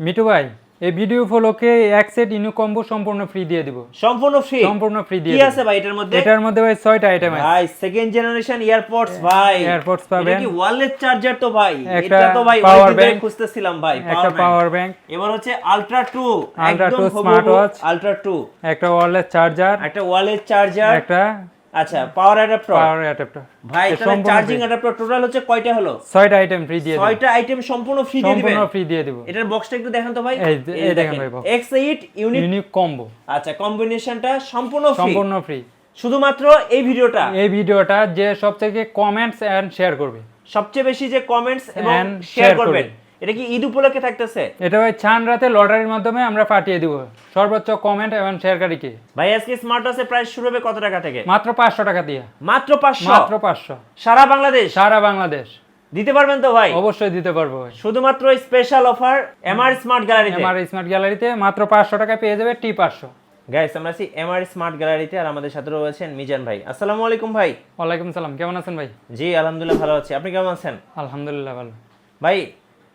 Me too ভাই এই video উপলক্ষে এক সেট ইনু কম্বো সম্পূর্ণ ফ্রি দিয়ে দিব। সম্পূর্ণ ফ্রি? সম্পূর্ণ ফ্রি দিয়ে কি দিব। আছে ভাই এটার মধ্যে? এটার মধ্যে ভাই 6টা আইটেম আছে ভাই সেকেন্ড জেনারেশন এয়ারপডস ভাই। এয়ারপডস পাবেন। এটা কি ওয়্যারলেস চার্জার তো ভাই? একটা এটা তো ভাই পাওয়ার অনেক ব্যাংক খুঁজতেছিলাম ভাই। একটা পাওয়ার ব্যাংক। এবার হচ্ছে আলট্রা 2 আলট্রা একদম 2 স্মার্ট ওয়াচ, আলট্রা 2 একটা ওয়্যারলেস চার্জার, একটা ওয়্যারলেস চার্জার, একটা আচ্ছা পাওয়ার অ্যাডাপ্টার। Power adapter. ভাই তাহলে চার্জিং অ্যাডাপ্টার টোটাল হচ্ছে কয়টা হলো? 6টা আইটেম ফ্রি দিয়ে দিব। 6টা আইটেম সম্পূর্ণ ফ্রি দিয়ে দিবেন? সম্পূর্ণ ফ্রি দিয়ে দিব। এটার বক্সটা একটু দেখেন তো ভাই। এই দেখেন ভাই বক্স। X8 unique combo. আচ্ছা কম্বিনেশনটা সম্পূর্ণ ফ্রি? সম্পূর্ণ ফ্রি। শুধুমাত্র এই ভিডিওটা যে সবথেকে কমেন্টস এন্ড শেয়ার করবে, সবচেয়ে বেশি যে কমেন্টস এবং And শেয়ার share করবেন, করবে। এটা কি ঈদ উপলক্ষে থাকতেছে? এটা ভাই ছান রাতে লটারির মাধ্যমে আমরা পাঠিয়ে দিব সর্বোচ্চ কমেন্ট এবং শেয়ারকারীকে। ভাই আজকে স্মার্ট ওয়াচের প্রাইস শুরু হবে কত টাকা থেকে? মাত্র 500 টাকা দিয়ে। মাত্র 500? মাত্র 500। সারা বাংলাদেশ? সারা বাংলাদেশ দিতে পারবেন তো ভাই? অবশ্যই দিতে পারবো ভাই। শুধুমাত্র স্পেশাল অফার এমআর স্মার্ট গ্যালারিতে। আমার স্মার্ট গ্যালারিতে মাত্র 500 টাকায় পেয়ে যাবে T500। গাইস আমরা আছি এমআর স্মার্ট গ্যালারিতে আর আমাদের সাথে রয়েছেন মিজান ভাই। আসসালামু আলাইকুম ভাই। ওয়ালাইকুম সালাম, কেমন আছেন ভাই? জি আলহামদুলিল্লাহ ভালো আছি, আপনি কেমন আছেন? আলহামদুলিল্লাহ ভালো। ভাই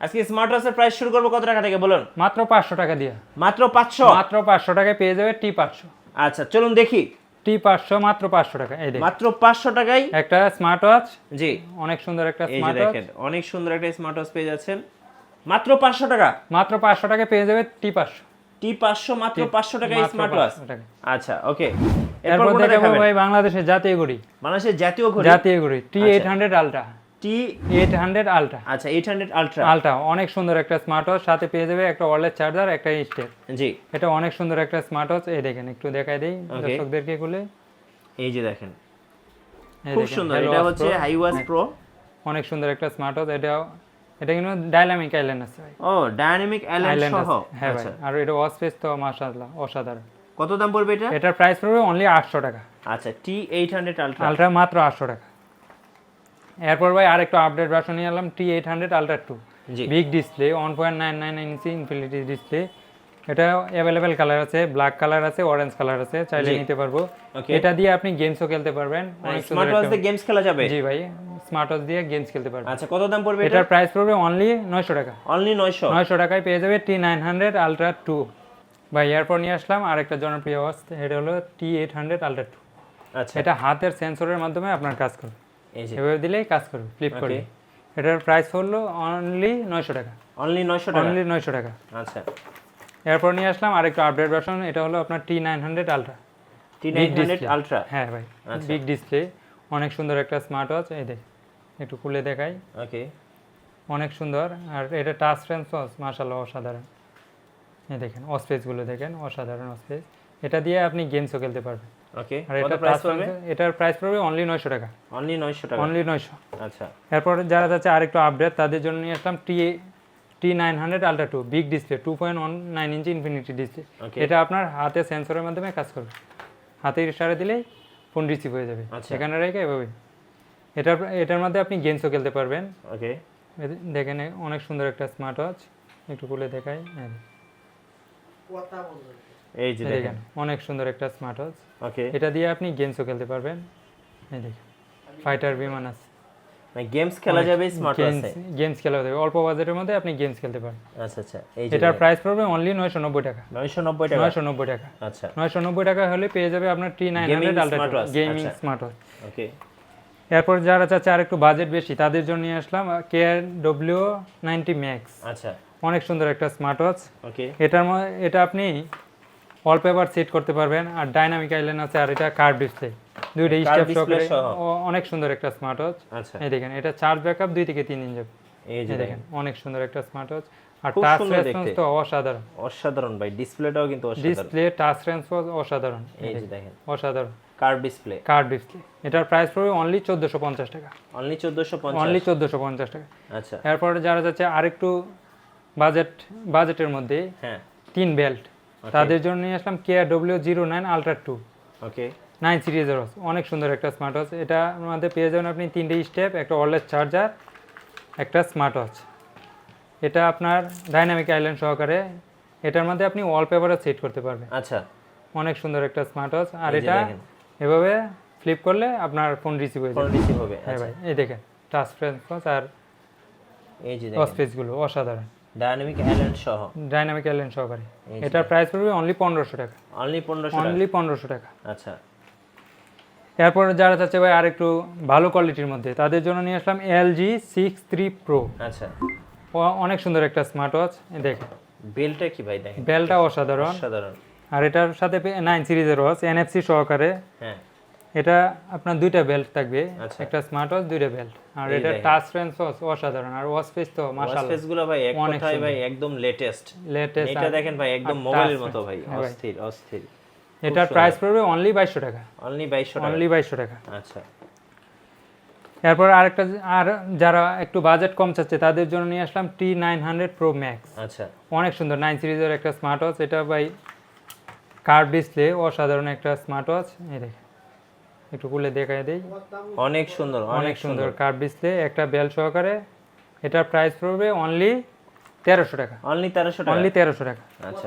আজকে স্মার্ট ওয়াচের প্রাইস শুরু করব কত টাকা থেকে বলুন? মাত্র 500 টাকা দিয়ে। মাত্র 500? মাত্র 500 টাকায় পেয়ে যাবে T500। আচ্ছা চলুন দেখি। T500 মাত্র 500 টাকা। এই দেখুন মাত্র 500 টাকায় একটা স্মার্ট ওয়াচ। জি অনেক সুন্দর একটা এই যে স্মার্ট ওয়াচ। দেখেন অনেক সুন্দর একটা স্মার্ট ওয়াচ পেয়ে যাচ্ছেন মাত্র 500 টাকা। মাত্র 500 টাকায় পেয়ে যাবে T500। T500 মাত্র 500 টাকায় মাত্র স্মার্ট ওয়াচ। 500 টাকা। আচ্ছা ওকে। এরপর দেখাবো ভাই বাংলাদেশের জাতীয় ঘড়ি। বাংলাদেশের জাতীয় ঘড়ি? জাতীয় ঘড়ি T800 আলট্রা। T800 ultra. আচ্ছা 800 আলট্রা। আলট্রা অনেক সুন্দর একটা স্মার্ট ওয়াচ, সাথে পেয়ে যাবে একটা ওয়্যারলেস চার্জার, একটা স্টেপ। জি এটা অনেক সুন্দর একটা স্মার্ট ওয়াচ। এই দেখেন একটু দেখাই দেই দর্শকদেরকে খুলে। এই যে দেখেন এই খুব দেখেন, সুন্দর। Hello এটা Watch হচ্ছে Pro। হাইওয়াস প্রো। অনেক সুন্দর একটা স্মার্ট ওয়াচ। এটা কিন্তু ডাইনামিক আইল্যান্ড আছে ভাই। ও ডাইনামিক আইল্যান্ড সহ? হ্যাঁ ভাই। আচ্ছা আর এটা ওয়াচ স্পেস তো মাশাআল্লাহ অসাধারণ। কত দাম পড়বে এটা? এটার প্রাইস পড়বে অনলি 800 টাকা। আচ্ছা T800 আলট্রা। আলট্রা মাত্র 800 টাকা। এরপর ভাই আরেকটু আপডেট ভার্সন নিয়ে এলাম T800 আলট্রা 2। জি বিগ ডিসপ্লে 1.99 ইঞ্চি ইনফিনিটি ডিসপ্লে। এটা অ্যাভেলেবেল কালার আছে, ব্ল্যাক কালার আছে, অরেঞ্জ কালার আছে, চাইলে জি। নিতে পারবো। Okay. এটা দিয়ে আপনি গেমসও খেলতে পারবেন। অনেক স্মার্ট সুন্দর ওয়াচ একটা দিয়ে গেমস খেলা যাবে? জি ভাই, স্মার্ট ওয়াচ দিয়ে গেমস খেলতে পারবেন। আচ্ছা কত দাম পড়বে এটা? এটার প্রাইস পড়বে অনলি 900 টাকা। অনলি 900? 900 টাকায় পেয়ে যাবে T900 আলট্রা 2। ভাই এরপর নিয়ে আসলাম আরেকটা জনপ্রিয় ওয়াচ, এটা হলো T800 আলট্রা 2। আচ্ছা এটা হাতের সেন্সরের মাধ্যমে আপনার কাজ করবে। এই যে এভাবে দিলেই কাজ করবে, ফ্লিপ করবে। Okay. এটার প্রাইস হলো অনলি 900 টাকা। অনলি 900 টাকা? অনলি 900 টাকা। আচ্ছা এরপর নিয়ে আসলাম আরেকটু আপডেট ভার্সন, এটা হলো আপনার T900 আলট্রা। T900 ultra? হ্যাঁ ভাই, আচ্ছা। বিগ ডিসপ্লে অনেক সুন্দর একটা স্মার্ট ওয়াচ। এই দেখ একটু খুলে দেখাই, ওকে অনেক সুন্দর। আর এটা টাচ স্ক্রিন ওয়াচ, মাশাআল্লাহ অসাধারণ। এই দেখেন অসপেসগুলো দেখেন, অসাধারণ অসপেস। এটা দিয়ে আপনি গেমসও খেলতে পারবেন। ওকে আর কত এটা প্রাইস টাচ পড়বে? এটার প্রাইস পড়বে অনলি 900 টাকা। অনলি 900 টাকা? অনলি 900। আচ্ছা এরপর যারা যাচ্ছে আরেকটু আপডেট তাদের জন্য নিয়ে আসলাম T900 আলট্রা 2 বিগ ডিসপ্লে 2.19 ইঞ্চি ইনফিনিটি ডিসপ্লে। Okay. এটা আপনার হাতে সেন্সরের মাধ্যমে কাজ করবে। হাতে ইশারা দিলেই ফোন রিসিভ হয়ে যাবে। আচ্ছা। এখানে রেখে এভাবে এটার মধ্যে আপনি গেমসও খেলতে পারবেন। ওকে দেখেন অনেক সুন্দর একটা স্মার্ট ওয়াচ, একটু খুলে দেখাই। এই যে এই দেখেন দেখেন অনেক সুন্দর একটা স্মার্ট ওয়াচ। ওকে এটা দিয়ে আপনি গেমসও খেলতে পারবেন। এই দেখেন ফাইটার বিমান আছে, মানে গেমস খেলা যাবে স্মার্ট ওয়াচে? গেমস খেলা যাবে, অল্প বাজেটের মধ্যে আপনি গেমস খেলতে পারবেন। আচ্ছা আচ্ছা এই যে এটার প্রাইস পড়বে অনলি 990 টাকা। 990 টাকা? 990 টাকা। আচ্ছা 990 টাকা হলে পেয়ে যাবে আপনার Gaming T900 ultra smartwatch, gaming আচ্ছা। Smart watch. ওকে এরপর যারা চাচ্ছে আর একটু বাজেট বেশি তাদের জন্য নিয়ে আসলাম KW90 Max। আচ্ছা অনেক সুন্দর একটা স্মার্ট ওয়াচ। ওকে এটা আপনি ওয়ালপেপার সেট করতে পারবেন, আর ডাইনামিক আইল্যান্ড আছে, আর এটা কার্ভ ডিসপ্লে, দুইটা Curved স্টেপ display সহকারে সহ। অনেক সুন্দর একটা স্মার্ট ওয়াচ। আচ্ছা এই দেখেন এটা চার্জ ব্যাকআপ 2 থেকে 3 দিন যাবে। এই যে এই দেখেন দেখেন অনেক সুন্দর একটা স্মার্ট ওয়াচ। আর খুব টাচ সুন্দর রেসপন্স দেখতে। তো অসাধারণ। অসাধারণ ভাই, ডিসপ্লেটাও কিন্তু অসাধারণ। ডিসপ্লে টাচ রেসপন্স অসাধারণ। এই যে দেখেন অসাধারণ কার্ভ ডিসপ্লে। Curve display. এটার প্রাইস পড়বে অনলি 1450 টাকা। অনলি 1450? অনলি 1450 টাকা। আচ্ছা এরপরে যারা যাচ্ছে আরেকটু বাজেটের মধ্যে হ্যাঁ 3 বেল্ট, তাদের জন্য নিয়ে আসলাম KW09 আলট্রা 2 ওকে 9 সিরিজের ওয়াচ। অনেক সুন্দর একটা স্মার্ট ওয়াচ। এটা আমাদের পেয়ে যাবেন আপনি 3টে স্টেপ, একটা ওয়্যারলেস চার্জার, একটা স্মার্ট ওয়াচ। এটা আপনার ডাইনামিক আইল্যান্ড সহকারে। এটার মধ্যে আপনি ওয়ালপেপারও সেট করতে পারবেন। আচ্ছা অনেক সুন্দর একটা স্মার্ট ওয়াচ। আর এই যে এটা দেখেন। এভাবে ফ্লিপ করলে আপনার ফোন রিসিভ হয়ে ফোন যাবে। রিসিভ হবে? হ্যাঁ আচ্ছা ভাই এই দেখেন টাচ রেসপন্স আর এই যে দেখেন স্পেসগুলো অসাধারণ। ডাইনামিক আইল্যান্ড সহ ডাইনামিক আইল্যান্ড সহকারে। এটার প্রাইস পড়বে অনলি 1500 টাকা। অনলি 1500 টাকা। অনলি 1500 টাকা। আচ্ছা এরপর যারা চাচ্ছে ভাই আর একটু ভালো কোয়ালিটির মধ্যে তাদের জন্য নিয়ে আসলাম LG 63 Pro। আচ্ছা অনেক সুন্দর একটা স্মার্ট ওয়াচ, দেখেন বেলটা কি ভাই দেখেন, বেলটা অসাধারণ। সাধারণ। আর এটার সাথে 9 সিরিজের ওয়াচ NFC সহকারে। হ্যাঁ এটা আপনার দুইটা বেল্ট থাকবে, আচ্ছা। একটা স্মার্ট ওয়াচ দুইটা বেল্ট। আর এই এটা দেখেন। টাচ সেন্স অসাধারণ। আর ওয়াচ পেজ তো ওয়াচ মাশাআল্লাহ ফেসগুলো ভাই এক অনেক কথায় ভাই সুন্দর। একদম লেটেস্ট। লেটেস্ট। এটা দেখেন ভাই একদম আর মোবাইলের touch মতো ভাই, হ্যাঁ ভাই। অস্থির অস্থির। এটার প্রাইস পড়বে অনলি 2200 টাকা। অনলি 2200 টাকা। অনলি 2200 টাকা। আচ্ছা এরপর আরেকটা আর যারা একটু বাজেট কম চাচ্ছে তাদের জন্য নিয়ে আসলাম T900 Pro Max। আচ্ছা অনেক সুন্দর 9 সিরিজের একটা স্মার্ট ওয়াচ। এটা ভাই কার্ভ ডিসপ্লে, অসাধারণ একটা স্মার্ট ওয়াচ। এই দেখেন একটু খুলে দেখাই দেই। অনেক সুন্দর অনেক সুন্দর কার্ভ ডিসপ্লে, একটা বেল সহকারে। এটার প্রাইস পড়বে অনলি 1300 টাকা। অনলি 1300 টাকা। অনলি 1300 টাকা। আচ্ছা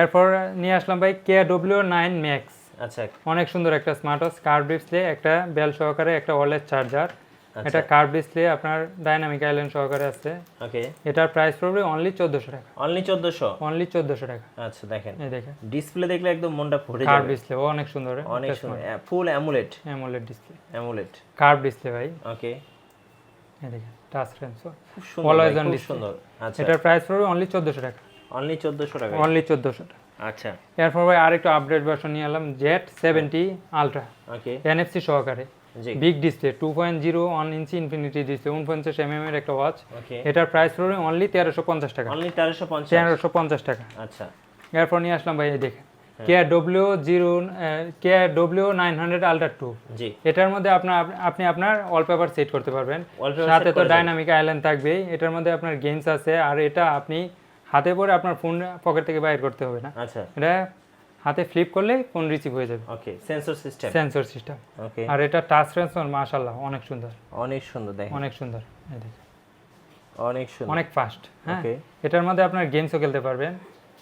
এরপর নিয়ে আসলাম ভাই KW9 Max। আচ্ছা অনেক সুন্দর একটা স্মার্ট ওয়াচ, কার্ভ ডিসপ্লে, একটা বেল সহকারে, একটা ওয়্যারলেস চার্জার। এটা কার্ভ ডিসপ্লে, আপনার ডাইনামিক আইল্যান্ড সহকারে আছে। ওকে এটার প্রাইস পড়বে অনলি 1400 টাকা। অনলি 1400। অনলি 1400 টাকা। আচ্ছা দেখেন এই দেখেন ডিসপ্লে দেখলে একদম মনটা ভরে কার্ভ যাবে। ডিসপ্লে অনেক সুন্দর। অনেক সুন্দর full AMOLED. AMOLED display, AMOLED curve display ভাই। ওকে এই দেখেন টাচ সেন্সর, খুব সুন্দর Always ভাই, on খুব display। সুন্দর। আচ্ছা এটার প্রাইস পড়বে অনলি 1400 টাকা। অনলি 1400 টাকা। অনলি 1400 টাকা। আচ্ছা এরপর ভাই আরেকটু আপডেট ভার্সন নিয়ে এলাম Z70 Ultra ওকে NFC সহকারে। জি বিগ ডিসপ্লে 2.01 ইঞ্চি ইনফিনিটি ডিসপ্লে, 49 mm এর একটা ওয়াচ। ওকে এটার প্রাইস পড়বে অনলি 1350 টাকা। অনলি 1350। 1350 টাকা। আচ্ছা এরপর নিয়ে আসলাম ভাই এই দেখেন KW900 Ultra 2। জি এটার মধ্যে আপনি আপনার ওয়ালপেপার সেট করতে পারবেন। Wallpaper সাথে set তো করা যাবে। ডাইনামিক আইল্যান্ড থাকবেই। এটার মধ্যে আপনার গেমস আছে। আর এটা আপনি হাতে পরে আপনার ফোন পকেট থেকে বাইর করতে হবে না। আচ্ছা এটা হাতে ফ্লিপ করলে ফোন রিসিভ হয়ে যাবে। Okay sensor system. Sensor system. Okay আর এটা টাচ সেন্সর মাশাআল্লাহ অনেক সুন্দর। অনেক সুন্দর দেখেন, অনেক সুন্দর। এই দেখেন অনেক সুন্দর। অনেক ফাস্ট। হ্যাঁ ওকে এটার মধ্যে আপনার গেমসও খেলতে পারবেন।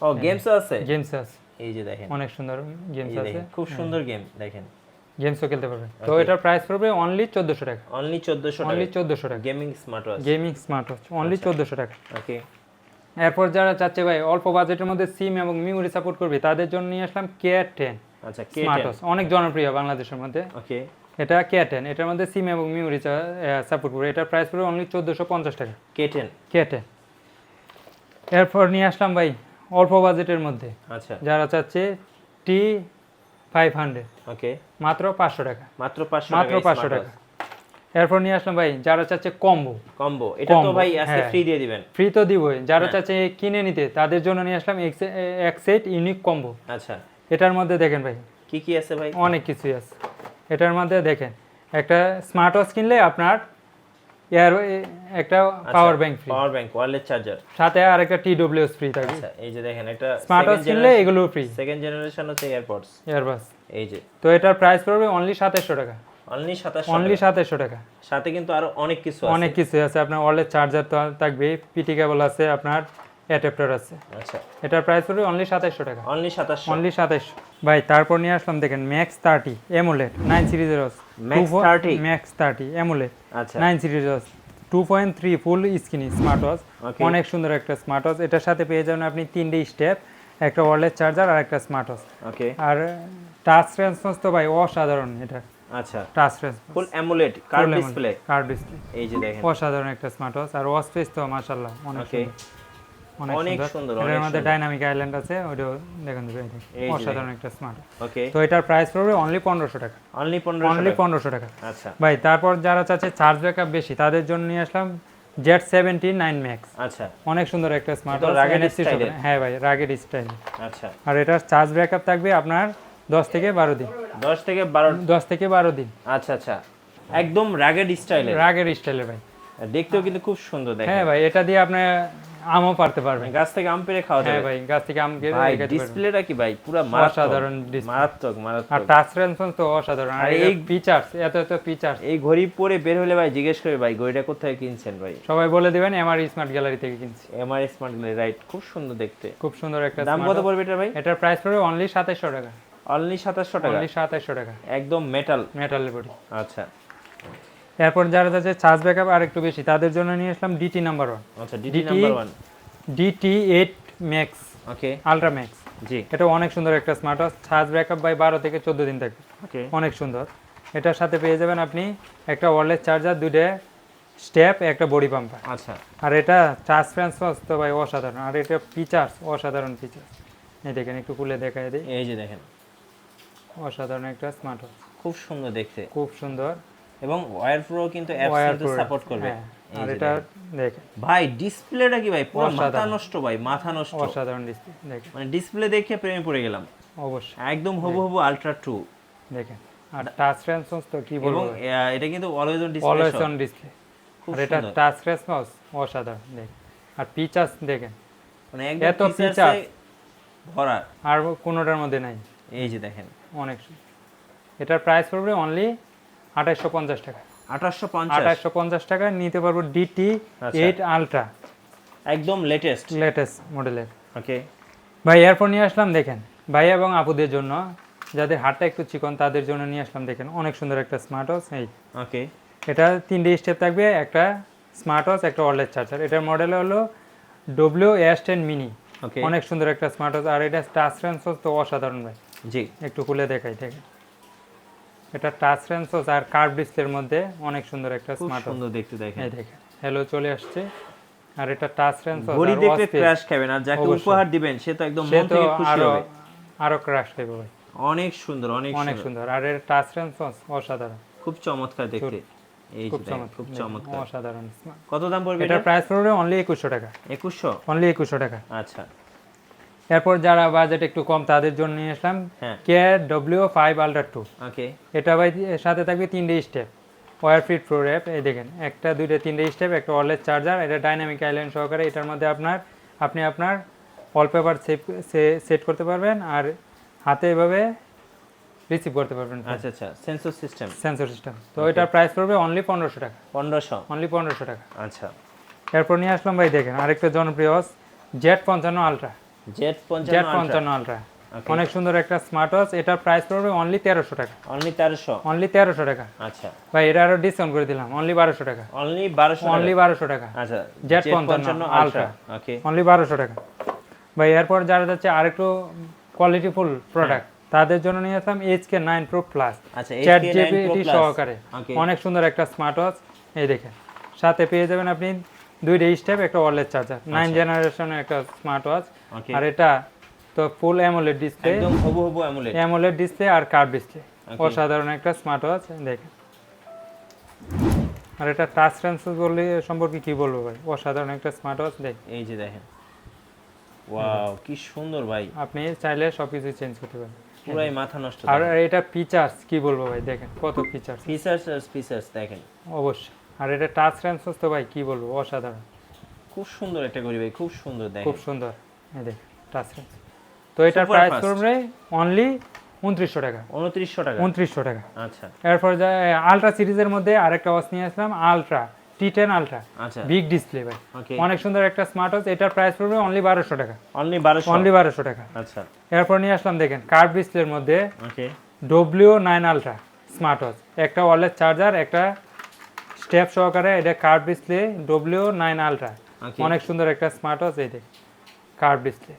ও গেমসও আছে। গেমস আছে, এই যে দেখেন, অনেক সুন্দর গেমস এই যে আছে। দেখেন খুব সুন্দর গেম দেখেন। গেমসও খেলতে পারবেন। তো এটার প্রাইস পড়বে অনলি 1400 টাকা। অনলি 1400 অনলি টাকা। 1400 টাকা। Gaming smart watch. Gaming smart watch only 1400 টাকা। ওকে এরপর যারা চাচ্ছে ভাই অল্প বাজেটের মধ্যে সিম এবং মেমোরি সাপোর্ট করবে তাদের জন্য নিয়ে আসলাম K10 আচ্ছা স্মার্ট K10 ওয়াচ। অনেক জনপ্রিয় বাংলাদেশের মধ্যে। ওকে এটা K10, এটার মধ্যে সিম এবং মেমোরি সাপোর্ট করবে। এটার প্রাইস পড়বে অনলি 1450 টাকা। K10 K10। এরপর নিয়ে আসলাম ভাই অল্প বাজেটের মধ্যে আচ্ছা যারা চাচ্ছে T500 ওকে মাত্র 500 টাকা। মাত্র 500 মাত্র টাকা 500 টাকা। এরপর নিয়ে আসলাম ভাই যারা চাচ্ছে কম্বো। কম্বো, এটা তো Combo, ভাই আজকে হ্যাঁ। ফ্রি দিয়ে দিবেন। ফ্রি তো দিবই, যারা হ্যাঁ। চাচ্ছে কিনে নিতে তাদের জন্য নিয়ে আসলাম এক সেট ইউনিক কম্বো। আচ্ছা এটার মধ্যে দেখেন ভাই কি কি আছে ভাই? অনেক কিছুই আছে। এটার মধ্যে দেখেন একটা স্মার্ট ওয়াচ কিনলে আপনার এয়ার একটা power bank free, power bank, wireless charger, সাথে আর একটা TWS ফ্রি থাকবে। আচ্ছা এই যে দেখেন এটা স্মার্ট ওয়াচ কিনলে এগুলো ফ্রি। সেকেন্ড জেনারেশন হচ্ছে এয়ারপডস এয়ারবাস। এই যে তো এটার প্রাইস পড়বে অনলি 2700 টাকা। অনলি 2700 অনলি 2700 টাকা। সাথে কিন্তু আরো অনেক কিছু আছে। অনেক কিছু আছে, আপনার ওয়্যারলেস চার্জার তো থাকবে, পিটি কেবল আছে, আপনার অ্যাডাপ্টার আছে। আচ্ছা এটার প্রাইস পড়বে অনলি 2700 টাকা। অনলি 2700। অনলি 2700 ভাই। তারপর নিয়ে আসলাম দেখেন ম্যাক্স 30 অ্যামোলেড 9 সিরিজের ওয়াচ। Max 30? ম্যাক্স 30 অ্যামোলেড আচ্ছা 9 সিরিজের watch, 2.3 full screen smart watch. Okay. অনেক সুন্দর একটা স্মার্ট ওয়াচ। এটার সাথে পেয়ে যাবেন আপনি 3টে স্টেপ, একটা ওয়্যারলেস চার্জার আর একটা স্মার্ট ওয়াচ। ওকে আর টাচ রেসপন্স তো ভাই অসাধারণ। এটা আচ্ছা টাচ রেসপন্স, ফুল AMOLED curve display, curve display, এই যে দেখেন অসাধারণ একটা স্মার্ট ওয়াচ। আর ওয়াচ পেজ তো মাশাআল্লাহ অনেক ওকে সুন্দর, অনেক সুন্দর, এর অনেক মধ্যে সুন্দর। ডাইনামিক আইল্যান্ড আছে, ওইটাও দেখেন এই যে অসাধারণ একটা স্মার্ট। ওকে তো এটার প্রাইস পড়বে অনলি 1500 টাকা। অনলি 1500 অনলি টাকা। 1500 টাকা আচ্ছা ভাই। তারপর যারা চাচ্ছে চার্জ ব্যাকআপ বেশি তাদের জন্য নিয়ে আসলাম Z70 9 Max। আচ্ছা অনেক সুন্দর একটা স্মার্ট এটা ওয়াচ, rugged NFC style সহ। এর? হ্যাঁ ভাই রাগেড স্টাইল। আচ্ছা আর এটার চার্জ ব্যাকআপ থাকবে আপনার 10 থেকে 12 দিন। 10 থেকে 12। 10 থেকে 12 দিন। আচ্ছা আচ্ছা একদম রাগেড স্টাইলের, রাগেড স্টাইলের ভাই। দেখতেও কিন্তু খুব সুন্দর দেখেন। হ্যাঁ ভাই এটা দিয়ে আপনি আমও পারতে পারবেন। গাছ থেকে আম পেড়ে খাওয়া হ্যাঁ যাবে। ভাই গাছ থেকে আম কেটে ভাই খেতে পারবেন। ডিসপ্লেটা কি ভাই পুরো মারাত্মক, অসাধারণ display। মারাত্মক আর মারাত্মক। টাচ রেসপন্স তো অসাধারণ। আর আর এই এই ফিচারস এত ফিচারস এই ঘড়ি পরে বের হলে ভাই জিজ্ঞেস করে ভাই ঘড়িটা কোথায় কিনছেন ভাই? সবাই বলে দিবেন আমার স্মার্ট গ্যালারি থেকে কিনছি। এমআর স্মার্ট রাইট, খুব সুন্দর দেখতে। খুব সুন্দর একটা দাম smart কত watch। পড়বে এটা ভাই? এটার প্রাইস পড়বে অনলি 2700 টাকা। অনলি 2700 টাকা। অনলি 2700 টাকা। একদম মেটাল। মেটালের বডি। আচ্ছা এরপর যারা যাচ্ছে চার্জ ব্যাকআপ আর একটু বেশি তাদের জন্য নিয়ে আসলাম DT নাম্বার 1। আচ্ছা DT number 1 DT8 max okay ultra max. জি এটা অনেক সুন্দর একটা smart watch, charge backup by 12 থেকে 14 দিন থাকবে, ওকে অনেক সুন্দর। এটার সাথে পেয়ে যাবেন আপনি একটা ওয়্যারলেস চার্জার, দুইটা স্টেপ, একটা বডি পাম্পার। আচ্ছা আর এটা টাচ ট্রান্সফার তো ভাই অসাধারণ, আর এটা ফিচার্স অসাধারণ ফিচার্স। এই দেখেন, একটু খুলে দেখাই দিই, এই যে দেখেন অসাধারণ একটা স্মার্ট ওয়াচ, খুব সুন্দর দেখতে খুব সুন্দর। এবং ওয়্যার প্রো কিন্তু অ্যাপস Wire কিন্তু Pro, সাপোর্ট করবে। হ্যাঁ। এই আর যে এটা দেখেন। দেখেন ভাই ডিসপ্লেটা কি ভাই পুরো মাথা অসাধারণ। নষ্ট ভাই, মাথা নষ্ট। অসাধারণ ডিসপ্লে, দেখেন মানে ডিসপ্লে দেখে প্রেমে পড়ে গেলাম, অবশ্যই। একদম হবু আলট্রা 2। দেখেন, আর টাচ রেসপন্স তো কি এবং বলবো, এটা কিন্তু always on display. Always on display. খুব আর এটা সুন্দর। টাচ রেসপন্স অসাধারণ, দেখেন। আর ফিচার্স দেখেন, মানে একদম এত ফিচার্সে features। ভরা। আর কোনোটার মধ্যে নাই, এই যে দেখেন অনেক সুন্দর। এটার প্রাইস পড়বে অনলি 2850 টাকা। 2850 2850 টাকা নিতে পারবো DT8 আলট্রা, একদম লেটেস্ট। লেটেস্ট মডেলের। ওকে ভাই এরপর নিয়ে আসলাম দেখেন, ভাই এবং আপুদের জন্য, যাদের হাতটা একটু চিকন তাদের জন্য নিয়ে আসলাম দেখেন, অনেক সুন্দর একটা স্মার্ট ওয়াচ। এই ওকে এটা 3টে স্টেপ থাকবে, একটা স্মার্ট ওয়াচ, একটা ওয়্যারলেস চার্জার। এটার মডেল হলো WS10 মিনি, ওকে অনেক সুন্দর একটা স্মার্ট ওয়াচ। আর এটা টাচ সেন্সর তো অসাধারণ ভাই, জি একটু খুলে দেখাই দেখেন। এটা টাচ সেন্সর আর কার্ভ ডিসপ্লের মধ্যে অনেক সুন্দর একটা খুব স্মার্ট ওয়াচ। সুন্দর দেখতে দেখেন। এই দেখেন, হ্যালো চলে আসছে। আর এটা টাচ সেন্সর, ঘড়ি দেখলে ক্র্যাশ খাবে না, যাকে অবশ্যই। উপহার দিবেন সে তো একদম সে মন তো থেকে খুশি আরো হবে। আরো ক্রাশ খাইবে ভাই, অনেক সুন্দর অনেক অনেক সুন্দর, সুন্দর। আর এর টাচ সেন্সর অসাধারণ, খুব চমৎকার দেখতে। এই যে খুব দেখেন, খুব চমৎকার, চমৎকার। অসাধারণ smart। কত দাম পড়বে এটার এটা? প্রাইস পড়বে অনলি 2100 টাকা, 2100। অনলি 2100 টাকা। আচ্ছা এরপর যারা বাজেট একটু কম তাদের জন্য নিয়ে আসলাম হ্যাঁ KW5 Ultra 2। ওকে এটা ভাই এর সাথে থাকবে 3টে step, wear free pro wrap. এই দেখেন, একটা, দুইটা, 3টে স্টেপ, একটা ওয়্যারলেস চার্জার। এটা ডাইনামিক আইল্যান্ড সহকারে। এটার মধ্যে আপনি আপনার ওয়ালপেপার সেট করতে পারবেন, আর হাতে এভাবে রিসিভ করতে পারবেন, আচ্ছা আচ্ছা সেন্সর সিস্টেম। Sensor system. তো এটার প্রাইস পড়বে অনলি 1500 টাকা, 1500। অনলি 1500 টাকা। আচ্ছা এরপর নিয়ে আসলাম ভাই দেখেন আরেকটা জনপ্রিয় Z55 ultra, Z 55 Z55 ultra, অনেক সুন্দর একটা স্মার্ট ওয়াচ। এটার প্রাইস পড়বে অনলি 1300 টাকা, অনলি 1300। অনলি 1300 টাকা। আচ্ছা ভাই এটা আরো ডিসকাউন্ট করে দিলাম, অনলি 1200 টাকা, অনলি 1200 অনলি 1200 টাকা, আচ্ছা Z55 আলট্রা। ওকে অনলি 1200 টাকা। ভাই এরপর যারা যাচ্ছে আরেকটু কোয়ালিটিফুল প্রোডাক্ট, তাদের জন্য নিয়ে আসলাম HK9 Pro Plus, আচ্ছা chat HK9 Pro GPT Plus। সহকারে, ওকে অনেক সুন্দর একটা স্মার্ট ওয়াচ। এই দেখেন, সাথে পেয়ে যাবেন আপনি 2টে স্টেপ, একটা ওয়্যারলেস চার্জার, 9 জেনারেশনের একটা স্মার্ট ওয়াচ। ওকে আর এটা তো ফুল অ্যামোলেড ডিসপ্লে, একদম হবু অ্যামুলেট। অ্যামোলেড ডিসপ্লে আর কার্ভ ডিসপ্লে, Okay. অসাধারণ একটা স্মার্ট ওয়াচ দেখেন। আর এটা টাচ সেন্সর বললে সম্পর্কে কি বলবো ভাই, অসাধারণ একটা স্মার্ট ওয়াচ দেখেন। এই যে দেখেন, ওয়াও কি সুন্দর ভাই, আপনি চাইলে সবকিছু চেঞ্জ করতে পারেন, পুরাই মাথা নষ্ট। আর এটা ফিচার্স কি বলবো ভাই, দেখেন কত ফিচার্স, ফিচার্স দেখেন, অবশ্যই। আর এটা টাচ সেন্সর তো ভাই কি বলবো, অসাধারণ, খুব সুন্দর একটা ঘড়ি ভাই, খুব সুন্দর দেখেন। খুব সুন্দর। এই দেখেন টাচ সেন্সর। তো এটার Super প্রাইস fast। পড়বে অনলি 2900 টাকা, 2900 টাকা। 2900 টাকা। আচ্ছা এরপর আলট্রা সিরিজের মধ্যে আরেকটা ওয়াচ নিয়ে আসলাম, আলট্রা T10 আলট্রা, আচ্ছা বিগ ডিসপ্লে ভাই, ওকে অনেক সুন্দর একটা স্মার্ট ওয়াচ। এটার প্রাইস পড়বে অনলি 1200 টাকা, অনলি 1200। অনলি 1200 টাকা। আচ্ছা এরপর নিয়ে আসলাম দেখেন কার্ভ ডিসপ্লের মধ্যে ওকে W9 আলট্রা স্মার্ট ওয়াচ, একটা ওয়্যারলেস চার্জার, একটা স্টেপ সহকারে। এটা কার্ভ ডিসপ্লে W9 আলট্রা, ওকে অনেক সুন্দর একটা স্মার্ট ওয়াচ। এই দেখেন কার্ভ ডিসপ্লে,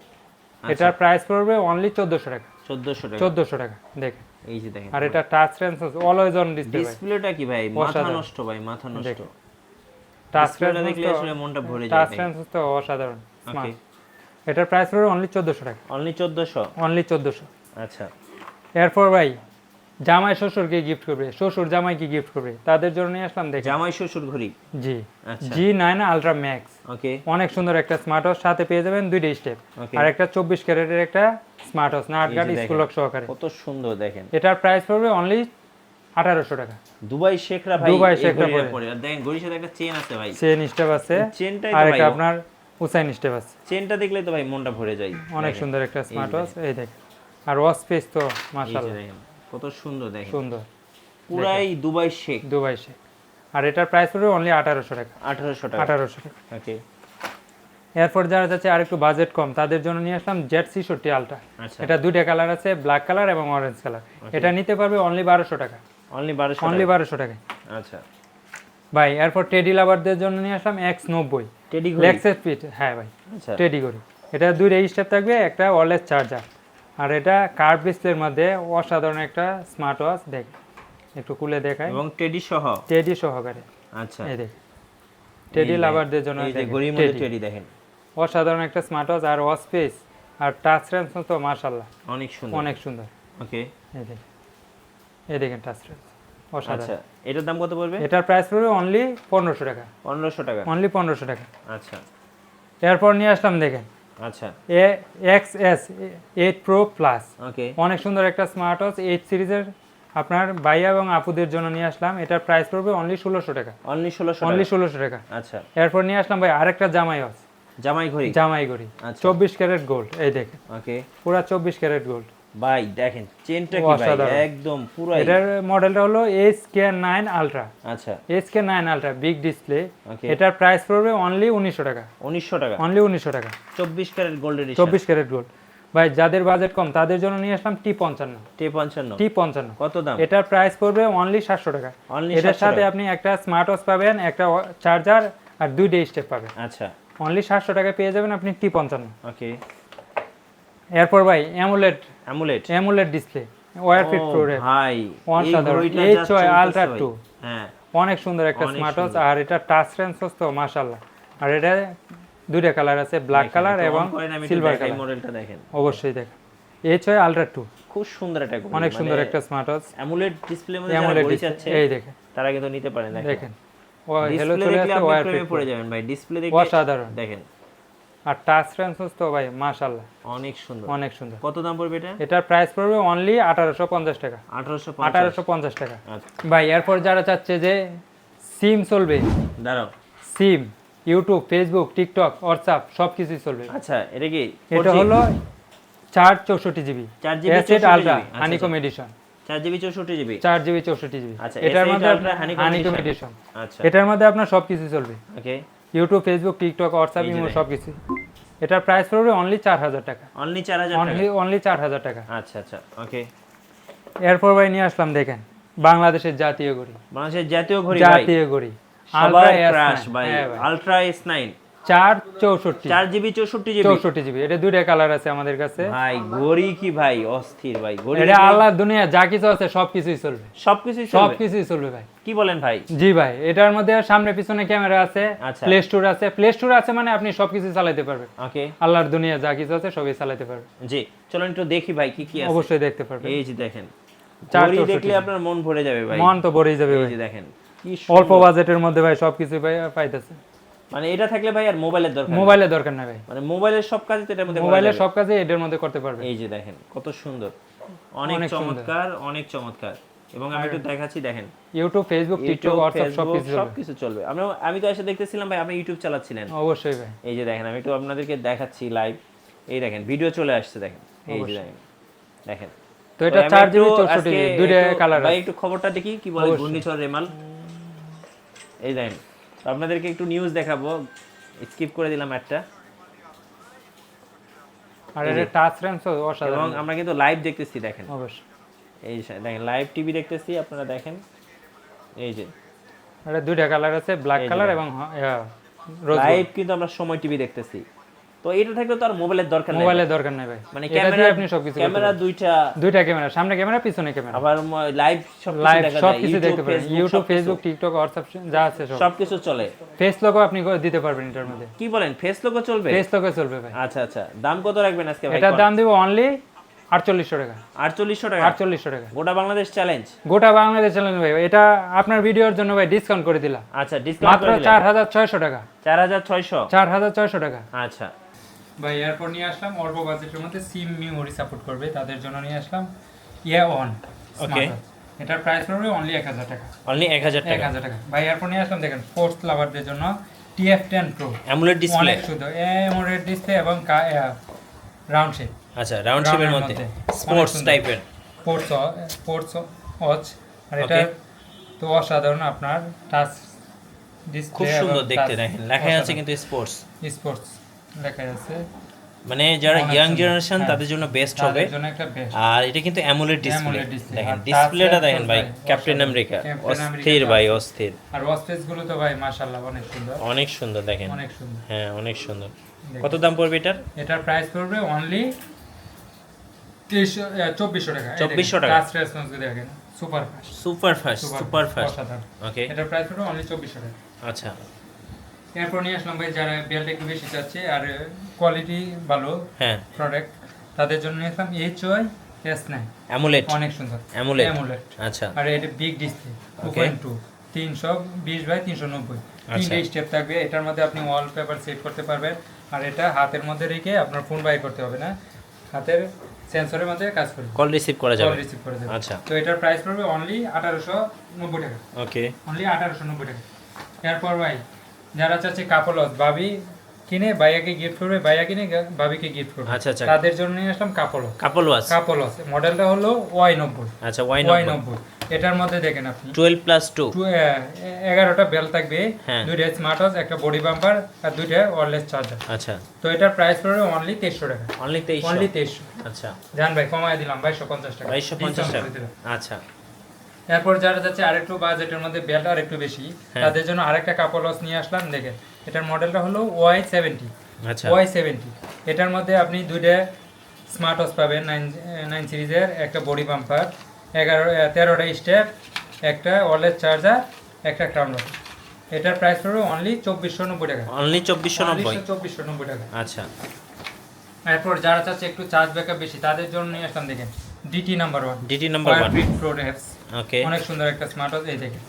এটার প্রাইস পড়বে অনলি 1400 টাকা, 1400 টাকা। 1400 টাকা দেখেন। এই যে দেখেন, আর এটা touch sensor always on display ভাই, ডিসপ্লেটা কি ভাই, মাথা অসাধারণ। নষ্ট ভাই, মাথা নষ্ট। দেখেন। টাচ ডিসপ্লেটা দেখলে আসলে মনটা ভরে যায় টাচ ভাই। সেন্সর তো অসাধারণ ওকে স্মার্ট। এটার প্রাইস পড়বে অনলি 1400 টাকা, অনলি 1400। অনলি 1400। আচ্ছা এরপর ভাই জামাই শ্বশুরকে গিফট করবে, শ্বশুর জামাইকে গিফট করবে, তাদের জন্য নিয়ে আসলাম দেখেন জামাই শ্বশুর ঘড়ি। জি আচ্ছা G9 আলট্রা ম্যাক্স, ওকে অনেক সুন্দর একটা স্মার্ট ওয়াচ। সাথে পেয়ে যাবেন 2টে স্টেপ, ওকে আর একটা 24 ক্যারেটের একটা স্মার্ট ওয়াচ, নাট গার্ড, এই যে দেখেন। স্কুল লক সহকারে। কত সুন্দর দেখেন। এটার প্রাইস পড়বে অনলি 1800 টাকা, দুবাই শেখরা ভাই, দুবাই এই শেখরা ঘড়িটা পরে। পরে। আর দেখেন ঘড়ির সাথে একটা চেন আছে ভাই, চেন স্টেপ আছে, চেনটাই আর তো একটা ভাই, আপনার উসাইন স্টেপ আছে। চেনটা দেখলে তো ভাই মনটা ভরে যায়। অনেক দেখেন। সুন্দর একটা এই যে স্মার্ট ওয়াচ। দেখেন। এই দেখেন, আর ওয়াচ স্পেস তো এই যে মাশাআল্লাহ দেখেন কত সুন্দর দেখেন, সুন্দর, পুরাই দুবাই শেখ। দুবাই শেখ। আর এটার প্রাইস পড়বে অনলি 1800 টাকা, 1800 টাকা। 1800 টাকা। ওকে এরপর যারা যাচ্ছে আর একটু বাজেট কম তাদের জন্য নিয়ে আসলাম Z66 আলট্রা। আচ্ছা এটা 2টা কালার আছে, ব্ল্যাক কালার এবং অরেঞ্জ কালার। এটা নিতে পারবে অনলি 1200 টাকা, অনলি 1200 অনলি টাকা। 1200 টাকা। আচ্ছা ভাই এরপর টেডি লাভারদের জন্য নিয়ে আসলাম X90 টেডি লেক্সাস ফিট। হ্যাঁ ভাই, আচ্ছা টেডি ঘড়ি। এটা দুইটা স্টেপ থাকবে, একটা ওয়্যারলেস চার্জার, আর এটা কার্ভ ডিসপ্লের মধ্যে অসাধারণ একটা স্মার্ট ওয়াচ। দেখ একটু খুলে দেখাই, এবং টেডি সহ। টেডি সহকারে। আচ্ছা এই দেখ, টেডি লাভারদের জন্য এই যে দেখেন, ঘড়ির মধ্যে টেডি। টেডি দেখেন, অসাধারণ একটা স্মার্ট ওয়াচ, আর ওয়াচ স্পেস আর টাচ রেঞ্জ তো মাশাআল্লাহ অনেক সুন্দর। অনেক সুন্দর। ওকে, এই দেখেন, এই দেখেন টাচ রেঞ্জ অসাধারণ। আচ্ছা এটার দাম কত পড়বে? এটার প্রাইস পড়বে অনলি 1500 টাকা। 1500 টাকা। অনলি 1500 টাকা। আচ্ছা এরপর নিয়ে আসলাম দেখেন আচ্ছা XS 8 Pro Plus। ওকে, অনেক সুন্দর একটা স্মার্ট ওয়াচ 8 সিরিজের, আপনার ভাইয়া এবং আপুদের জন্য নিয়ে আসলাম। এটার প্রাইস পড়বে অনলি 1600 টাকা। অনলি 1600 অনলি টাকা। 1600 টাকা। আচ্ছা, এরপর নিয়ে আসলাম ভাই আরেকটা জামাই ওয়াচ, জামাই ঘড়ি। জামাই ঘড়ি আচ্ছা। 24 ক্যারেট গোল্ড। এই দেখেন ওকে পুরা 24 ক্যারেট গোল্ড। ভাই দেখেন চেনটা কি ভাই, অসাধারণ। একদম পুরাই। এটার মডেলটা হলো SK9 Ultra। আচ্ছা SK9 Ultra বিগ ডিসপ্লে। ওকে, এটার প্রাইস পড়বে অনলি 1900 টাকা। 1900 টাকা। অনলি 1900 টাকা। 24 carat gold edition. 24 carat gold. ভাই যাদের বাজেট কম তাদের জন্য নিয়ে আসলাম T55। T55 T55 কত দাম? এটার প্রাইস পড়বে অনলি 700 টাকা। অনলি এটার 700 সাথে টাকা। আপনি একটা স্মার্ট ওয়াচ পাবেন, একটা চার্জার আর 2টা স্টেপ পাবেন। আচ্ছা অনলি 700 টাকায় পেয়ে যাবেন আপনি T55। ওকে, এরপর ভাই amulet amulet. Amulet display wear fit pro রে ভাই অসাধারণ। ঘড়িটা এই just ছয় চলতেছে আলট্রা ভাই। 2 হ্যাঁ অনেক সুন্দর একটা অনেক স্মার্ট ওয়াচ, সুন্দর। আর এটা টাচ রেঞ্জ তো মাশাআল্লাহ। আর এটা দুইটা কালার আছে, ব্ল্যাক কালার এবং সিলভার কালার। মডেলটা দেখেন, অবশ্যই দেখেন, এই ছয় আলট্রা 2 খুব সুন্দর একটা ঘড়ি। অনেক সুন্দর একটা স্মার্ট ওয়াচ। অ্যামুলেট ডিসপ্লে মধ্যে যারা অ্যামুলেট ঘড়ি ডিসপ্লে চাচ্ছে এই দেখেন, তারা কিন্তু নিতে পারেন। দেখেন ও হ্যালো ডিসপ্লে চলে দেখলে আসছে আপনি ওয়্যার প্রেমে ফিট পড়ে যাবেন ভাই, ডিসপ্লে দেখলে অসাধারণ। দেখেন আর টাচ রেঞ্জ তো ভাই মাশাআল্লাহ অনেক সুন্দর। অনেক সুন্দর। কত দাম পড়বে এটা? এটার প্রাইস পড়বে অনলি 1850 টাকা। 1850। 1850 টাকা। আচ্ছা ভাই এরপর যারা চাচ্ছে যে সিম চলবে, দাঁড়াও, সিম ইউটিউব ফেসবুক টিকটক হোয়াটসঅ্যাপ সব কিছুই চলবে। আচ্ছা এটা কি এটা 4G? হলো 464 GB 4GB অ্যাসেট 64GB আলট্রা আচ্ছা, honeycomb edition. 4GB 64GB। 4GB 64GB আচ্ছা, এটার S8 মধ্যে Ultra Honeycomb honeycomb edition। Edition. আচ্ছা এটার মধ্যে আপনার সব কিছু চলবে, okay, YouTube Facebook TikTok WhatsApp এই যে ইমো দেখেন। সব কিছু। এটার প্রাইস পড়বে অনলি 4000 টাকা। অনলি 4000 টাকা। অনলি 4000 টাকা। আচ্ছা আচ্ছা ওকে, এরপর ভাই নিয়ে আসলাম দেখেন বাংলাদেশের জাতীয় ঘড়ি, বাংলাদেশের জাতীয় ঘড়ি ভাই, জাতীয় ঘড়ি সবার আলট্রা ক্রাশ S9 ভাই, হ্যাঁ ভাই, ultra S9 464 4GB 64GB। 64 GB। এটা দুইটা কালার আছে আমাদের কাছে। ভাই ঘড়ি কি ভাই অস্থির ভাই, ঘড়ি এটা আল্লাহর দুনিয়া যা কিছু আছে সব কিছুই চলবে, সবকিছু সব চলবে। কিছুই চলবে ভাই। কি বলেন ভাই? জি ভাই, এটার মধ্যে সামনে পিছনে ক্যামেরা আছে, আচ্ছা। প্লে স্টোর আছে। প্লে স্টোর আছে মানে আপনি সবকিছু চালাতে পারবেন, ওকে আল্লাহর দুনিয়া যা কিছু আছে সবই চালাতে পারবেন। জি, চলুন একটু দেখি ভাই কি কি আছে। অবশ্যই দেখতে পারবেন। এই যে দেখেন, 464 ঘড়ি দেখলে আপনার মন ভরে যাবে ভাই। মন তো ভরেই যাবে এই ভাই। যে দেখেন কি অল্প সুন্দর। বাজেটের মধ্যে ভাই সবকিছু পাইতেছে। মানে এটা থাকলে ভাই আর মোবাইলের দরকার নেই। মোবাইলের দরকার নাই ভাই, মানে মোবাইলের সব কাজ তো এটার মধ্যে করা মোবাইলের যাবে। সব কাজে এটার মধ্যে করতে পারবেন। এই যে দেখেন কত সুন্দর, অনেক অনেক সুন্দর। চমৎকার, অনেক চমৎকার। এবং আমি একটু দেখাচ্ছি দেখেন, YouTube Facebook TikTok YouTube WhatsApp Facebook সবকিছু চলবে। সবকিছু চলবে। আমি তো এসে দেখতেছিলাম ভাই আপনি ইউটিউব চালাচ্ছিলেন। অবশ্যই ভাই। এই যে দেখেন আমি একটু আপনাদেরকে দেখাচ্ছি লাইভ। এই দেখেন ভিডিও চলে আসছে দেখেন, এই যে দেখেন দেখেন। তো এটা আমি 4GB একটু 64GB আজকে দুইটা একটু কালার ভাই আছে। একটু খবরটা দেখি কি বলে অবশ্যই। ঘূর্ণিঝড় রেমাল। এই দেখেন, তো আপনাদেরকে একটু নিউজ দেখাবো, স্কিপ করে দিলাম একটা। আর এটা টাচ রেঞ্জ এবং অসাধারণ। আমরা কিন্তু লাইভ দেখতেছি দেখেন, অবশ্যই। এই দেখেন লাইভ টিভি দেখতেছি, আপনারা দেখেন। এই যে এটা দুইটা কালার আছে, ব্ল্যাক এই যে কালার দেখেন। এবং রোজ লাইভ কিন্তু আমরা সময় টিভি দেখতেছি। তো এটা থাকলে তো আর মোবাইলের দরকার নেই। মোবাইলের দরকার নাই ভাই, মানে এটা ক্যামেরা দিয়ে আপনি সবকিছু করতে ক্যামেরা পারবেন। দুইটা, দুইটা ক্যামেরা, সামনে ক্যামেরা পিছনে ক্যামেরা, আবার লাইভ সবকিছু লাইভ দেখা যায়, সবকিছু দেখতে পারেন। ইউটিউব সবকিছু। ফেসবুক টিকটক হোয়াটসঅ্যাপ যা আছে সব। সবকিছু চলে। ফেস লোগো আপনি দিতে পারবেন এটার মধ্যে। কি বলেন, ফেস লোগো চলবে? ফেস লোগো চলবে ভাই। আচ্ছা আচ্ছা, দাম কত রাখবেন আজকে ভাই? এটার দাম দিব অনলি 4800 টাকা। 4800 টাকা। 4800 টাকা। গোটা বাংলাদেশ চ্যালেঞ্জ। গোটা বাংলাদেশ চ্যালেঞ্জ ভাই। এটা আপনার ভিডিওর জন্য ভাই ডিসকাউন্ট করে দিলাম আচ্ছা, ডিসকাউন্ট মাত্র করে দিলেন 4600 টাকা। 4600। 4600 টাকা। আচ্ছা ভাই এরপর নিয়ে আসলাম অল্প বাজেটের মধ্যে সিম মেমোরি সাপোর্ট করবে তাদের জন্য নিয়ে আসলাম ইয়া1। ওকে, এটার প্রাইস পড়বে অনলি 1000 টাকা। অনলি 1000 টাকা। 1000 টাকা। ভাই এরপর নিয়ে আসলাম দেখেন স্পোর্টস লাভারদের জন্য TF10 Pro অ্যামুলেট ডিসপ্লে। অনেক সুন্দর এমোলেড ডিসপ্লে এবং রাউন্ড শেপ। আচ্ছা, রাউন্ড শেপের মধ্যে স্পোর্টস টাইপের স্পোর্টস ওয়াচ। আর এটা Okay. তো অসাধারণ, আপনার টাচ ডিসপ্লে খুব সুন্দর দেখতে দেখেন, লেখাই আছে কিন্তু স্পোর্টস। স্পোর্টস লেখা আছে। মানে যারা অনেক ইয়াং সুন্দর। জেনারেশন হ্যাঁ। তাদের জন্য বেস্ট হবে। তাদের জন্য একটা বেস্ট আর এটা কিন্তু অ্যামোলেড ডিসপ্লে, AMOLED display। দেখেন আর ডিসপ্লেটা touch দেখেন ভাই, sensor ক্যাপ্টেন অসাধারণ। আমেরিকা, Captain America অস্থির ভাই, touch। অস্থির, আর ওয়াচপেস গুলো তো ভাই মাশাআল্লাহ অনেক সুন্দর, অনেক সুন্দর দেখেন, অনেক সুন্দর। হ্যাঁ অনেক সুন্দর। দেখেন। কত দাম পড়বে এটার? এটার প্রাইস পড়বে অনলি 2400 টাকা। 2400 টাকা। টাচ রেসপন্স দেখেন super fast, super fast, super fast. অসাধারণ। ওকে, এটার প্রাইস পড়বে অনলি 2400 টাকা। আচ্ছা, এরপর নিয়ে আসলাম ভাই যারা বেল্ট একটু বেশি চাচ্ছে আর কোয়ালিটি ভালো হ্যাঁ প্রোডাক্ট, তাদের জন্য নিয়ে আসলাম HY S9। অ্যামোলেড, অনেক সুন্দর অ্যামোলেড, AMOLED। আচ্ছা, আর এটা বিগ ডিসপ্লে Okay. 2.2 320 বাই 390, আচ্ছা। তিনটে স্টেপ থাকবে। এটার মধ্যে আপনি ওয়ালপেপার সেট করতে পারবেন। আর এটা হাতের মধ্যে রেখে আপনার ফোন বাইর করতে হবে না, হাতের সেন্সরের মধ্যে কাজ করবে, কল রিসিভ করা কল যাবে, রিসিভ করে দেবে। আচ্ছা, তো এটার প্রাইস পড়বে অনলি 1890 টাকা, ওকে, অনলি 1890 টাকা। এরপর ভাই যারা চাচ্ছে কাপল লস, ভাবি কিনে ভাইয়াকে গিফট করবে, ভাইয়া কিনে ভাবিকে গিফট করবে, আচ্ছা, আচ্ছা। তাদের জন্য নিয়ে আসলাম কাপল লস। কাপল ওয়াচ, কাপল লস মডেলটা হলো Y90। আচ্ছা, ওয়াই নম্বর Y90 এটার মধ্যে দেখেন আপনি 12+2, 11টা বেল থাকবে, হ্যাঁ। দুইটা স্মার্ট ওয়াচ, একটা বডি বাম্পার আর দুইটা ওয়্যারলেস চার্জার। আচ্ছা, তো এটার প্রাইস পড়বে অনলি 2300 টাকা, অনলি অনলি 2300, 2300। আচ্ছা, জান ভাই কমায় দিলাম 2250 টাকা, 2250 discount টাকা, করে দিলাম। আচ্ছা, এরপর যারা যাচ্ছে আরেকটু বাজেটের মধ্যে বেল্ট আর একটু বেশি, হ্যাঁ। তাদের জন্য আরেকটা কাপল ওয়াচ নিয়ে আসলাম। দেখেন এটার মডেলটা হলো Y70। আচ্ছা, Y70 এটার মধ্যে আপনি দুইটা স্মার্ট ওয়াচ পাবেন, 9 সিরিজের, একটা বডি বাম্পার, 13টা স্টেপ, একটা ওয়্যারলেস চার্জার, একটা ক্রাউন রড। এটার প্রাইস পড়বে অনলি 2490 টাকা, অনলি 2490, 2490 টাকা। আচ্ছা, এরপর যারা চাচ্ছে একটু চার্জ ব্যাকআপ বেশি, তাদের জন্য নিয়ে আসলাম। দেখেন DT number 1, DT number 1, pro apps, okay, অনেক সুন্দর একটা স্মার্ট ওয়াচ। এই দেখেন,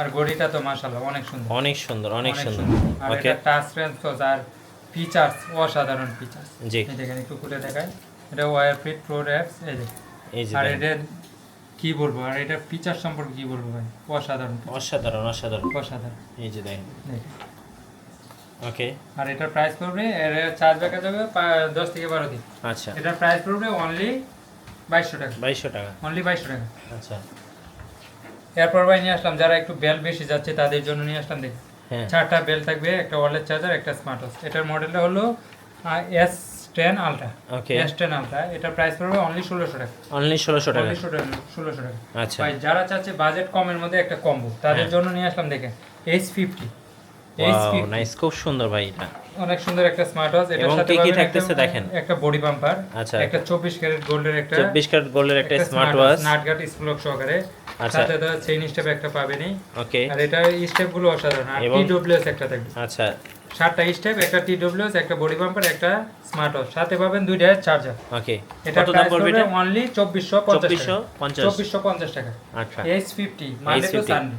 আর ঘড়িটা তো মাশাআল্লাহ অনেক সুন্দর, অনেক সুন্দর, অনেক সুন্দর, আর ওকে, এটা টাচ সেন্সর আর ফিচার্স অসাধারণ ফিচার্স। জি, এই দেখেন একটু খুলে দেখাই, এটা ওয়্যারফিট প্রো অ্যাপস। এই দেখেন, এই যে আর দেখেন, এটা কি বলবো, আর এটা ফিচার সম্পর্কে কি বলবো ভাই, অসাধারণ অসাধারণ, অসাধারণ, অসাধারণ। এই যে দেখেন, দেখেন, ওকে, আর এটার প্রাইস পড়বে, এর চার্জ ব্যাকআপ যাবে 10 থেকে 12 দিন। আচ্ছা, এটার প্রাইস পড়বে অনলি 2200 টাকা, 2200 টাকা, অনলি 2200 টাকা। আচ্ছা, এরপর ভাই নিয়ে আসলাম যারা একটু বেল বেশি যাচ্ছে, তাদের জন্য নিয়ে আসলাম। দেখেন হ্যাঁ, 4টা বেল থাকবে, একটা ওয়্যারলেস চার্জার, একটা স্মার্ট ওয়াচ। এটার মডেলটা হলো S10 আলট্রা, ওকে, S10 আলট্রা। এটার প্রাইস পড়বে অনলি 1600 টাকা, অনলি 1600 টাকা, অনলি 1600 টাকা। আচ্ছা, ভাই যারা চাচ্ছে বাজেট কমের মধ্যে একটা কম্বো, তাদের হ্যাঁ। জন্য নিয়ে আসলাম। দেখেন H50, ওয়াও নাইস, খুব সুন্দর ভাই এটা, অনেক সুন্দর একটা স্মার্ট ওয়াচ। এটার এবং সাথে কি কি পাবেন থাকতেছে দেখেন, একটা বডি বাম্পার, আচ্ছা, একটা 24 ক্যারেট গোল্ডের একটা 24 ক্যারেট গোল্ডের একটা স্মার্ট ওয়াচ, স্মার্ট গার্ড স্প্লক সহকারে, আচ্ছা, সাথে তো চেইন স্টেপ একটা পাবেনই। ওকে, আর এটা স্টেপ গুলো অসাধারণ। আর এবং- TWS একটা থাকবে, আচ্ছা, 7টা স্টেপ, একটা TWS, একটা বডি বাম্পার, একটা স্মার্ট ওয়াচ, সাথে পাবেন দুইটা চার্জার। ওকে, এটা কত দাম পড়বে এটা? অনলি 2450 টাকা, 2450, 2450 টাকা। আচ্ছা, H50 Monday to H50 Sunday.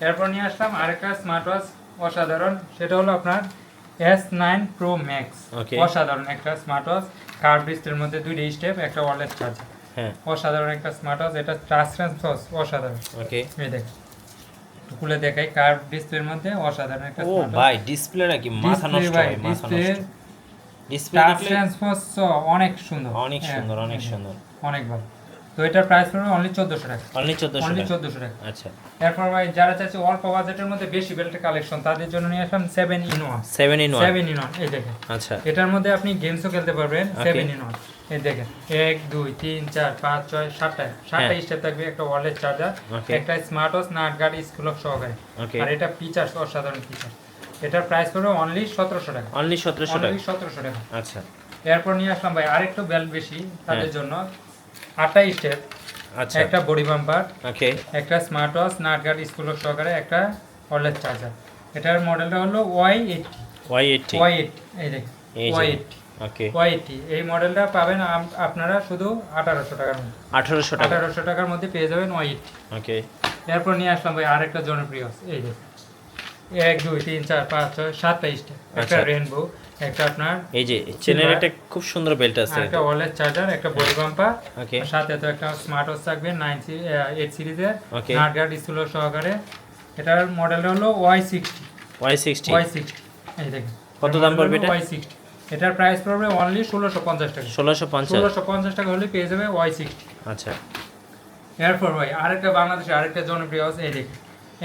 এরপর নিয়ে আসলাম আরেকটা স্মার্ট ওয়াচ অসাধারণ, সেটা হলো আপনার S9 Pro Max। Okay. অসাধারণ একটা স্মার্ট ওয়াচ, কার্ভ ডিসপ্লের মধ্যে দুইটা স্টেপ, একটা ওয়্যারলেস চার্জার। হ্যাঁ, অসাধারণ একটা স্মার্ট ওয়াচ, এটা টাচ সেন্সর অসাধারণ। ওকে, এই দেখেন একটু খুলে দেখাই, কার্ভ ডিসপ্লের মধ্যে অসাধারণ একটা ও স্মার্ট ওয়াচ। ভাই ডিসপ্লেটা কি মাথা নষ্ট হয়, মাথা নষ্ট, ডিসপ্লে টাচ দেখলে সেন্সর অনেক সুন্দর, অনেক হ্যাঁ, সুন্দর, অনেক হ্যাঁ, সুন্দর, অনেক ভালো। তো এটার প্রাইস পড়বে অনলি 1400 টাকা, অনলি 1400 অনলি টাকা, 1400 টাকা। আচ্ছা, এরপর ভাই যারা চাচ্ছে অল্প বাজেটের মধ্যে বেশি বেল্টের কালেকশন, তাদের জন্য নিয়ে আসলাম 7-in-1। 7 in 1, 7-in-1 এই দেখেন, আচ্ছা, এটার মধ্যে আপনি গেমসও খেলতে পারবেন। Okay. 7-in-1 এই দেখেন, 1 2 3 4 5 6 7টা হ্যাঁ। স্টেপ থাকবে, একটা ওয়্যারলেস চার্জার, Okay. একটা স্মার্ট ওয়াচ, নাট গার্ড স্কুলক সহকারে। ওকে, আর এটা ফিচার্স অসাধারণ ফিচার। এটার প্রাইস পড়বে অনলি 1700 টাকা, অনলি 1700 টাকা, অনলি 1700 টাকা। আচ্ছা, এরপর নিয়ে আসলাম ভাই আরেকটু বেল্ট বেশি, তাদের হ্যাঁ। জন্য 8টা স্টেপ, আচ্ছা, একটা বডি বাম্পার, ওকে, একটা স্মার্ট ওয়াচ, নাট গার্ড স্কুলক সহকারে, একটা ওয়্যারলেস চার্জার। এটার মডেলটা হলো Y80, Y80, Y80 এই দেখেন, এই যে, Y80, ওকে, Y80 এই মডেলটা পাবেন আপনারা শুধু 1800 টাকার মধ্যে, 1800 টাকা, 1800 টাকার মধ্যে পেয়ে যাবেন Y80। ওকে, এরপর নিয়ে আসলাম ভাই আরেকটা জনপ্রিয়, এই যে 1 2 3 4 5 6 7টা স্টেপ, একটা আচ্ছা। রেইনবো, একটা আপনার এই যে চেনের একটা খুব সুন্দর বেল্ট আছে, একটা ওয়্যারলেস চার্জার, একটা বডি বাম্পার, ওকে, সাথে তো একটা স্মার্ট ওয়াচ থাকবে 8 সিরিজের, Okay. নাট গার্ড স্কুলো সহকারে। এটার মডেলটা হলো Y60, Y60, Y60 এই দেখেন, কত দাম পড়বে এটা? Y60 এটার প্রাইস পড়বে অনলি 1650 টাকা, 1650, 1650 টাকা হলে পেয়ে যাবে Y60। আচ্ছা, এরপর ভাই আরেকটা বাংলাদেশে আরেকটা জনপ্রিয় আছে, এই দেখেন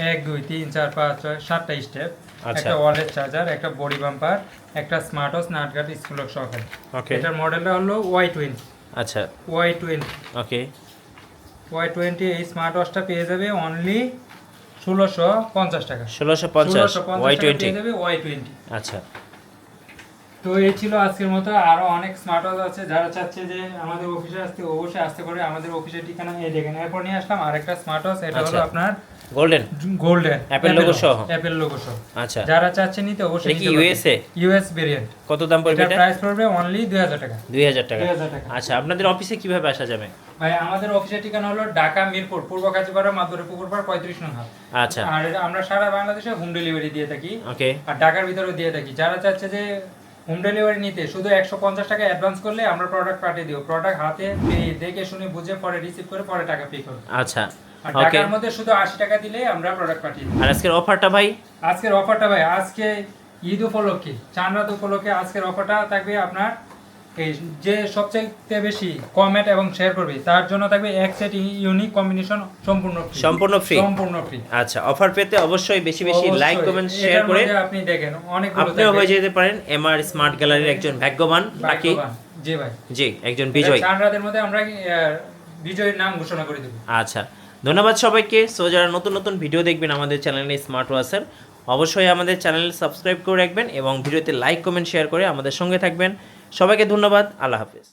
1 2 3 4 5 6 7টা স্টেপ, আচ্ছা। একটা ওয়্যারলেস চার্জার, একটা বডি বাম্পার, একটা smart watch nut guard school lock সহকারে। ওকে। এটার মডেলটা হলো Y20। আচ্ছা Y20 ওকে। Y20 এই স্মার্ট ওয়াচটা পেয়ে যাবে অনলি 1650 টাকা। 1650 Y20 Y20। পেয়ে যাবে Y20। আচ্ছা তো এই ছিল আজকের মতো। আরো অনেক স্মার্ট ওয়াচ আছে, যারা চাচ্ছে যে আমাদের অফিসে আসতে অবশ্যই আসতে পারে। আমাদের অফিসের ঠিকানা এই দেখেন। এরপর নিয়ে আসলাম আরেকটা স্মার্ট ওয়াচ, এটা হলো আচ্ছা। আপনার গোল্ডেন গোল্ডেন Apple logo সহ? অ্যাপেল লোগো সহ। আচ্ছা যারা চাচ্ছে নিতে অবশ্যই এটা কি USA? US variant. কত দাম পড়বে এটার এটা? প্রাইস পড়বে অনলি 2000 টাকা। 2000 টাকা। 2000 টাকা। আচ্ছা আপনাদের অফিসে কিভাবে আসা যাবে? ভাই আমাদের অফিসের ঠিকানা হলো ঢাকা মিরপুর পূর্ব কাজীপাড়া মাদুরে পুকুরপাড় 35 নং হাট। আচ্ছা আর আমরা সারা বাংলাদেশে হোম ডেলিভারি দিয়ে থাকি, ওকে। আর ঢাকার ভিতরেও দিয়ে থাকি। যারা চাচ্ছে যে হোম ডেলিভারি নিতে শুধু 150 টাকা অ্যাডভান্স করলে আমরা প্রোডাক্ট পাঠিয়ে দিই। প্রোডাক্ট হাতে পেয়ে দেখে শুনে বুঝে পরে রিসিভ করে পরে টাকা পে করব। আচ্ছা আর ওকে। ঢাকার মধ্যে শুধু 80 টাকা দিলে আমরা প্রোডাক্ট পাঠিয়ে দিই। আর আজকের অফারটা ভাই? আজকের অফারটা ভাই, আজকে ঈদ উপলক্ষে, চাঁদ রাত উপলক্ষে আজকের অফারটা থাকবে আপনার এই যে সবচেয়ে বেশি কমেন্ট এবং শেয়ার করবে তার জন্য থাকবে এক সেট ইউনিক কম্বিনেশন সম্পূর্ণ ফ্রি। সম্পূর্ণ ফ্রি? সম্পূর্ণ ফ্রি। আচ্ছা অফার পেতে অবশ্যই বেশি বেশি লাইক কমেন্ট শেয়ার করে আপনি দেখেন অনেকগুলো আপনিও হয়ে যেতে পারেন এমআর স্মার্ট গ্যালারির একজন ভাগ্যবান নাকি? জি ভাই, জি একজন বিজয়ী। চাঁদ রাতের মধ্যে আমরা বিজয়ীর নাম ঘোষণা করে দেব। আচ্ছা ধন্যবাদ সবাইকে। সো যারা নতুন নতুন ভিডিও দেখবেন আমাদের চ্যানেলে স্মার্ট ওয়াচের, অবশ্যই আমাদের চ্যানেল সাবস্ক্রাইব করে রাখবেন এবং ভিডিওতে লাইক কমেন্ট শেয়ার করে আমাদের সঙ্গে থাকবেন। সবাইকে ধন্যবাদ। আল্লাহ হাফেজ।